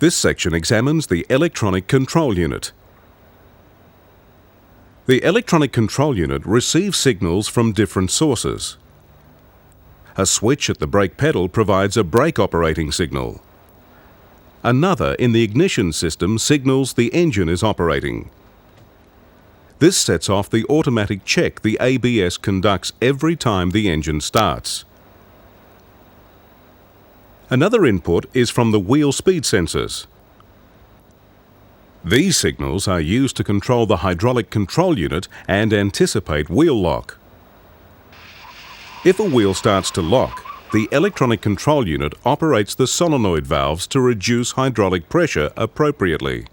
This section examines the electronic control unit. The electronic control unit receives signals from different sources. A switch at the brake pedal provides a brake operating signal. Another in the ignition system signals the engine is operating. This sets off the automatic check the ABS conducts every time the engine starts. Another input is from the wheel speed sensors. These signals are used to control the hydraulic control unit and anticipate wheel lock. If a wheel starts to lock, the electronic control unit operates the solenoid valves to reduce hydraulic pressure appropriately.